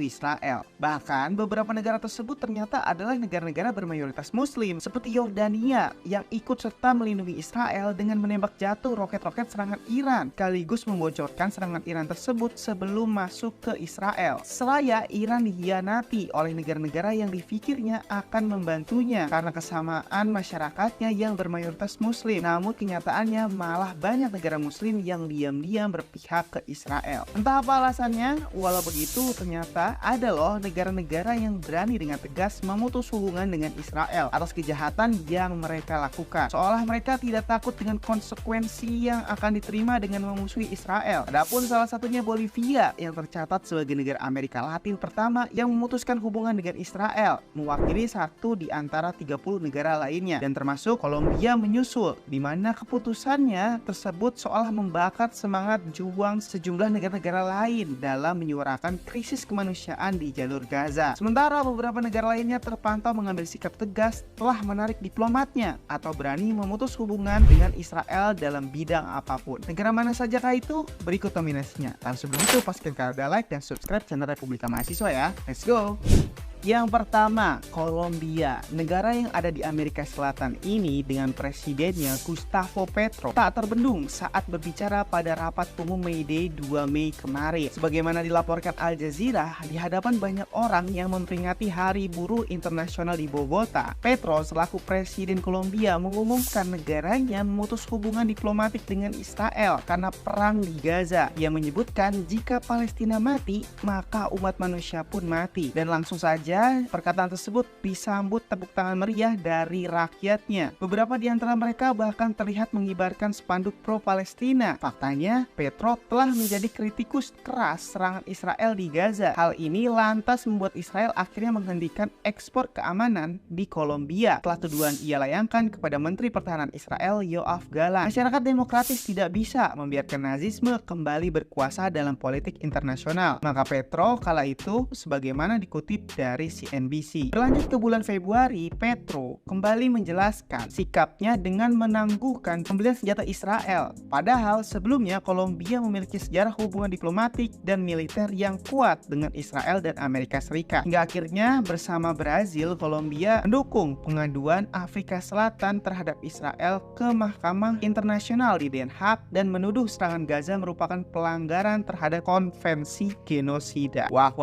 membantu Israel. Bahkan beberapa negara tersebut ternyata adalah negara-negara bermayoritas Muslim seperti Yordania yang ikut serta melindungi Israel dengan menembak jatuh roket-roket serangan Iran sekaligus membocorkan serangan Iran tersebut sebelum masuk ke Israel. Seraya Iran dikhianati oleh negara-negara yang dipikirnya akan membantunya karena kesamaan masyarakatnya yang bermayoritas Muslim. Namun kenyataannya malah banyak negara Muslim yang diam-diam berpihak ke Israel. Entah apa alasannya, walau begitu ternyata ada loh negara-negara yang berani dengan tegas memutus hubungan dengan Israel atas kejahatan yang mereka lakukan. Seolah mereka tidak takut dengan konsekuensi yang akan diterima dengan memusuhi Israel. Adapun salah satunya Bolivia yang tercatat sebagai negara Amerika Latin pertama yang memutuskan hubungan dengan Israel, mewakili satu di antara 30 negara lainnya, dan termasuk Kolombia menyusul, di mana keputusannya tersebut seolah membakar semangat juang sejumlah negara-negara lain dalam menyuarakan krisis kemanusiaan di jalur Gaza. Sementara beberapa negara lainnya terpantau mengambil sikap tegas telah menarik diplomatnya atau berani memutus hubungan dengan Israel dalam bidang apapun. Negara mana sajakah itu? Berikut nominasinya. Dan sebelum itu pastikan kalian like dan subscribe channel Republika Mahasiswa ya. Let's go! Yang pertama, Kolombia. Negara yang ada di Amerika Selatan ini dengan presidennya Gustavo Petro tak terbendung saat berbicara pada rapat umum May Day 2 Mei kemarin. Sebagaimana dilaporkan Al Jazeera, di hadapan banyak orang yang memperingati Hari Buruh Internasional di Bogota, Petro selaku presiden Kolombia mengumumkan negaranya memutus hubungan diplomatik dengan Israel karena perang di Gaza. Ia menyebutkan jika Palestina mati, maka umat manusia pun mati. Dan langsung saja perkataan tersebut disambut tepuk tangan meriah dari rakyatnya. Beberapa di antara mereka bahkan terlihat mengibarkan spanduk pro-Palestina. Faktanya, Petro telah menjadi kritikus keras serangan Israel di Gaza. Hal ini lantas membuat Israel akhirnya menghentikan ekspor keamanan di Kolombia setelah tuduhan ia layangkan kepada Menteri Pertahanan Israel Yoav Gallant. Masyarakat demokratis tidak bisa membiarkan nazisme kembali berkuasa dalam politik internasional. Maka Petro kala itu sebagaimana dikutip dari CNBC. Berlanjut ke bulan Februari, Petro kembali menjelaskan sikapnya dengan menangguhkan pembelian senjata Israel. Padahal sebelumnya Kolombia memiliki sejarah hubungan diplomatik dan militer yang kuat dengan Israel dan Amerika Serikat. Hingga akhirnya bersama Brazil, Kolombia mendukung pengaduan Afrika Selatan terhadap Israel ke Mahkamah Internasional di Den Haag dan menuduh serangan Gaza merupakan pelanggaran terhadap konvensi genosida. Wah,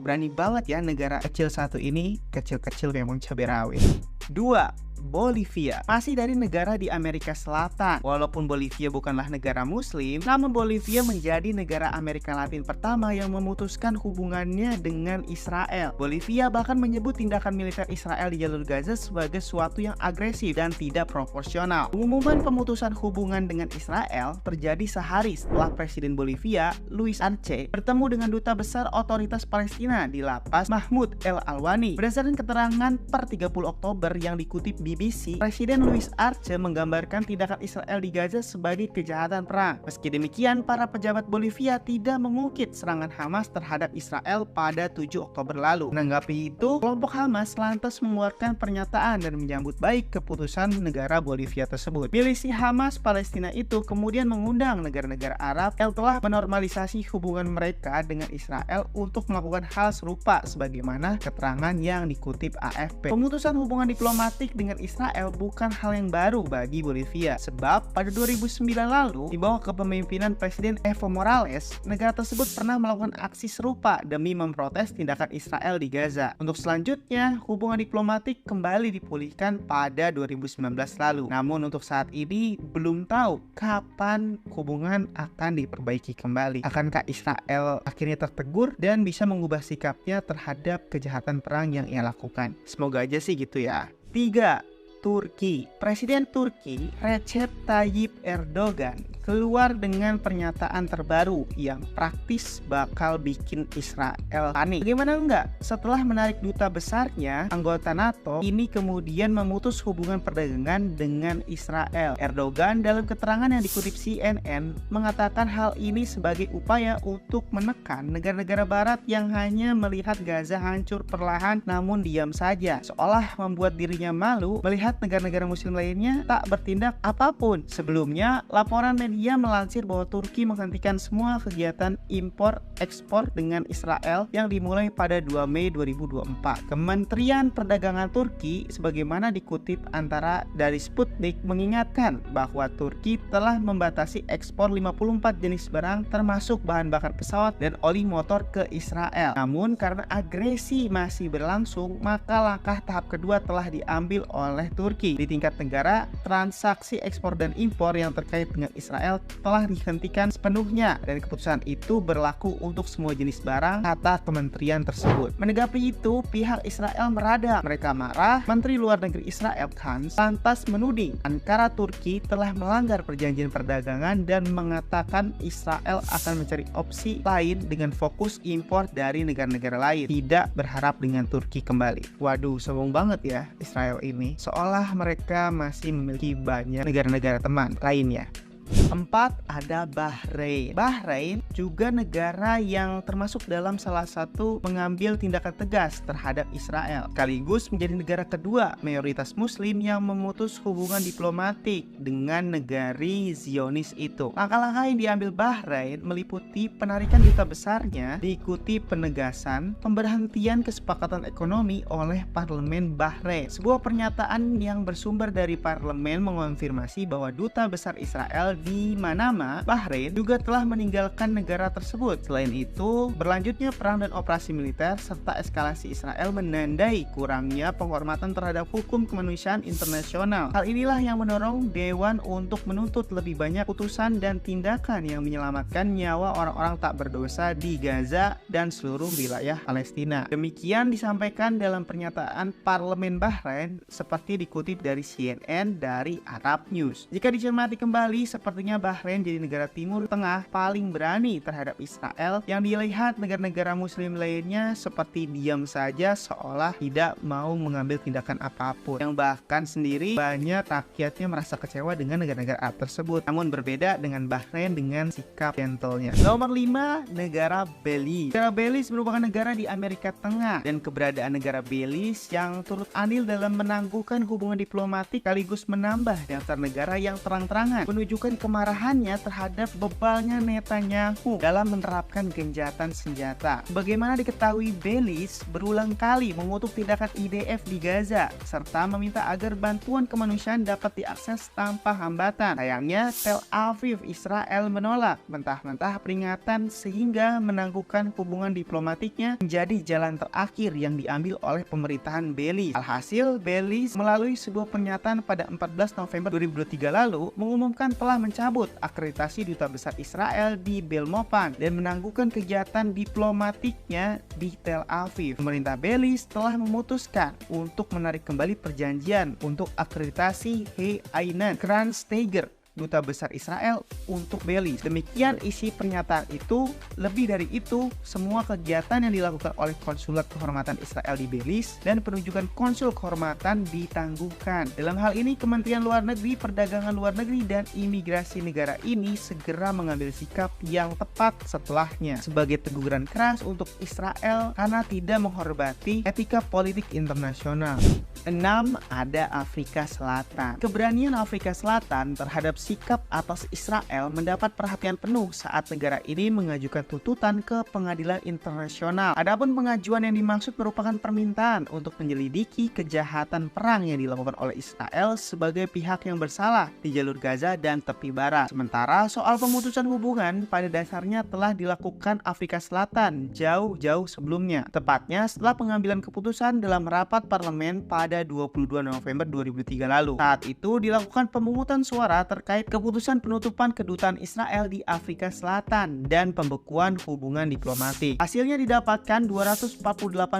berani banget ya negara kecil satu ini, kecil-kecil memang cabai rawit. 2. Bolivia. Masih dari negara di Amerika Selatan. Walaupun Bolivia bukanlah negara muslim, namun Bolivia menjadi negara Amerika Latin pertama yang memutuskan hubungannya dengan Israel. Bolivia bahkan menyebut tindakan militer Israel di jalur Gaza sebagai suatu yang agresif dan tidak proporsional. Pengumuman pemutusan hubungan dengan Israel terjadi sehari setelah Presiden Bolivia, Luis Arce, bertemu dengan Duta Besar Otoritas Palestina di Lapas Mahmud El Alwani. Berdasarkan keterangan per 30 Oktober yang dikutip BBC, Presiden Luis Arce menggambarkan tindakan Israel di Gaza sebagai kejahatan perang. Meski demikian, para pejabat Bolivia tidak mengungkit serangan Hamas terhadap Israel pada 7 Oktober lalu. Menanggapi itu, kelompok Hamas lantas mengeluarkan pernyataan dan menyambut baik keputusan negara Bolivia tersebut. Milisi Hamas Palestina itu kemudian mengundang negara-negara Arab yang telah menormalisasi hubungan mereka dengan Israel untuk melakukan hal serupa sebagaimana keterangan yang dikutip AFP. Pemutusan hubungan diplomatik dengan Israel bukan hal yang baru bagi Bolivia, sebab pada 2009 lalu di bawah kepemimpinan Presiden Evo Morales, negara tersebut pernah melakukan aksi serupa demi memprotes tindakan Israel di Gaza. Untuk selanjutnya, hubungan diplomatik kembali dipulihkan pada 2019 lalu. Namun untuk saat ini belum tahu kapan hubungan akan diperbaiki kembali. Akankah Israel akhirnya tertegur dan bisa mengubah sikapnya terhadap kejahatan perang yang ia lakukan? Semoga aja sih gitu ya. 3. Turki. Presiden Turki Recep Tayyip Erdogan keluar dengan pernyataan terbaru yang praktis bakal bikin Israel panik. Bagaimana enggak? Setelah menarik duta besarnya, anggota NATO ini kemudian memutus hubungan perdagangan dengan Israel. Erdogan dalam keterangan yang dikutip CNN mengatakan hal ini sebagai upaya untuk menekan negara-negara barat yang hanya melihat Gaza hancur perlahan namun diam saja, seolah membuat dirinya malu melihat melihat negara-negara muslim lainnya tak bertindak apapun. Sebelumnya, laporan media melansir bahwa Turki menghentikan semua kegiatan impor-ekspor dengan Israel yang dimulai pada 2 Mei 2024. Kementerian Perdagangan Turki sebagaimana dikutip antara dari Sputnik mengingatkan bahwa Turki telah membatasi ekspor 54 jenis barang termasuk bahan bakar pesawat dan oli motor ke Israel. Namun karena agresi masih berlangsung, maka langkah tahap kedua telah diambil oleh Turki. Di tingkat negara, transaksi ekspor dan impor yang terkait dengan Israel telah dihentikan sepenuhnya dan keputusan itu berlaku untuk semua jenis barang, kata kementerian tersebut. Menanggapi itu, pihak Israel meradang. Mereka marah. Menteri Luar Negeri Israel Katz lantas menuding Ankara Turki telah melanggar perjanjian perdagangan dan mengatakan Israel akan mencari opsi lain dengan fokus impor dari negara-negara lain, tidak berharap dengan Turki kembali. Waduh, sombong banget ya Israel ini. Seolah mereka masih memiliki banyak negara-negara teman lainnya. 4. Ada Bahrain. Bahrain juga negara yang termasuk dalam salah satu mengambil tindakan tegas terhadap Israel, sekaligus menjadi negara kedua mayoritas muslim yang memutus hubungan diplomatik dengan negari Zionis itu. Langkah-langkah yang diambil Bahrain meliputi penarikan duta besarnya, diikuti penegasan pemberhentian kesepakatan ekonomi oleh parlemen Bahrain. Sebuah pernyataan yang bersumber dari parlemen mengonfirmasi bahwa duta besar Israel di Manama, Bahrain juga telah meninggalkan negara tersebut. Selain itu, berlanjutnya perang dan operasi militer serta eskalasi Israel menandai kurangnya penghormatan terhadap hukum kemanusiaan internasional. Hal inilah yang mendorong Dewan untuk menuntut lebih banyak putusan dan tindakan yang menyelamatkan nyawa orang-orang tak berdosa di Gaza dan seluruh wilayah Palestina. Demikian disampaikan dalam pernyataan parlemen Bahrain seperti dikutip dari CNN dari Arab News. Jika dicermati kembali, sepertinya Bahrain jadi negara Timur Tengah paling berani terhadap Israel yang dilihat negara-negara muslim lainnya seperti diam saja seolah tidak mau mengambil tindakan apapun, yang bahkan sendiri banyak rakyatnya merasa kecewa dengan negara-negara Arab tersebut. Namun berbeda dengan Bahrain dengan sikap gentlenya. Nomor 5, negara Belize. Negara Belize merupakan negara di Amerika Tengah dan keberadaan negara Belize yang turut andil dalam menangguhkan hubungan diplomatik sekaligus menambah daftar negara yang terang-terangan menunjukkan kemarahannya terhadap bebalnya Netanyahu dalam menerapkan gencatan senjata. Bagaimana diketahui, Belize berulang kali mengutuk tindakan IDF di Gaza serta meminta agar bantuan kemanusiaan dapat diakses tanpa hambatan. Sayangnya, Tel Aviv, Israel menolak mentah-mentah peringatan sehingga menangguhkan hubungan diplomatiknya menjadi jalan terakhir yang diambil oleh pemerintahan Belize. Alhasil, Belize melalui sebuah pernyataan pada 14 November 2023 lalu mengumumkan telah mencabut akreditasi duta besar Israel di Belmopan dan menangguhkan kegiatan diplomatiknya di Tel Aviv. Pemerintah Belize telah memutuskan untuk menarik kembali perjanjian untuk akreditasi Heinan Kransteiger, duta besar Israel untuk Belize. Demikian isi pernyataan itu. Lebih dari itu, semua kegiatan yang dilakukan oleh konsulat kehormatan Israel di Belize dan penunjukan konsul kehormatan ditangguhkan. Dalam hal ini, Kementerian Luar Negeri, Perdagangan Luar Negeri, dan Imigrasi negara ini segera mengambil sikap yang tepat setelahnya sebagai teguran keras untuk Israel karena tidak menghormati etika politik internasional. 6. Ada Afrika Selatan. Keberanian Afrika Selatan terhadap sikap atas Israel mendapat perhatian penuh saat negara ini mengajukan tuntutan ke pengadilan internasional. Adapun pengajuan yang dimaksud merupakan permintaan untuk menyelidiki kejahatan perang yang dilakukan oleh Israel sebagai pihak yang bersalah di jalur Gaza dan tepi barat. Sementara soal pemutusan hubungan pada dasarnya telah dilakukan Afrika Selatan jauh-jauh sebelumnya, tepatnya setelah pengambilan keputusan dalam rapat parlemen pada 22 November 2003 lalu. Saat itu dilakukan pemungutan suara terkait keputusan penutupan kedutaan Israel di Afrika Selatan dan pembekuan hubungan diplomatik. Hasilnya didapatkan 248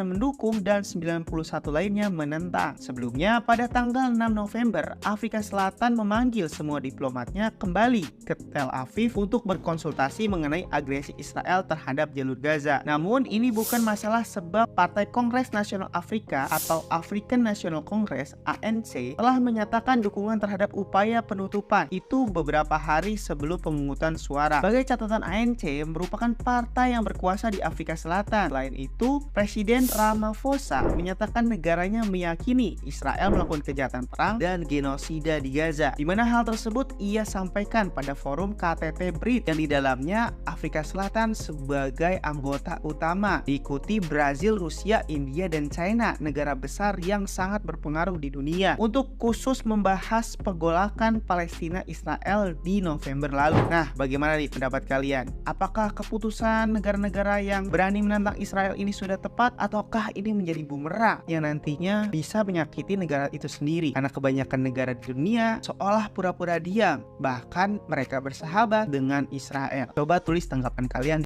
mendukung dan 91 lainnya menentang. Sebelumnya pada tanggal 6 November, Afrika Selatan memanggil semua diplomatnya kembali ke Tel Aviv untuk berkonsultasi mengenai agresi Israel terhadap jalur Gaza. Namun ini bukan masalah sebab Partai Kongres Nasional Afrika atau African National Congress (ANC) telah menyatakan dukungan terhadap upaya penutupan. itu beberapa hari sebelum pemungutan suara. Sebagai catatan ANC, merupakan partai yang berkuasa di Afrika Selatan. Selain itu, Presiden Ramaphosa menyatakan negaranya meyakini Israel melakukan kejahatan perang dan genosida di Gaza, di mana hal tersebut ia sampaikan pada forum KTT BRIT yang di dalamnya Afrika Selatan sebagai anggota utama, diikuti Brazil, Rusia, India, dan China, negara besar yang sangat berpengaruh di dunia, untuk khusus membahas penggolakan Palestina Israel di November lalu. Nah, bagaimana nih pendapat kalian? Apakah keputusan negara-negara yang berani menantang Israel ini sudah tepat, ataukah ini menjadi bumerang yang nantinya bisa menyakiti negara itu sendiri? Karena kebanyakan negara di dunia seolah pura-pura diam, bahkan mereka bersahabat dengan Israel. Coba tulis tanggapan kalian.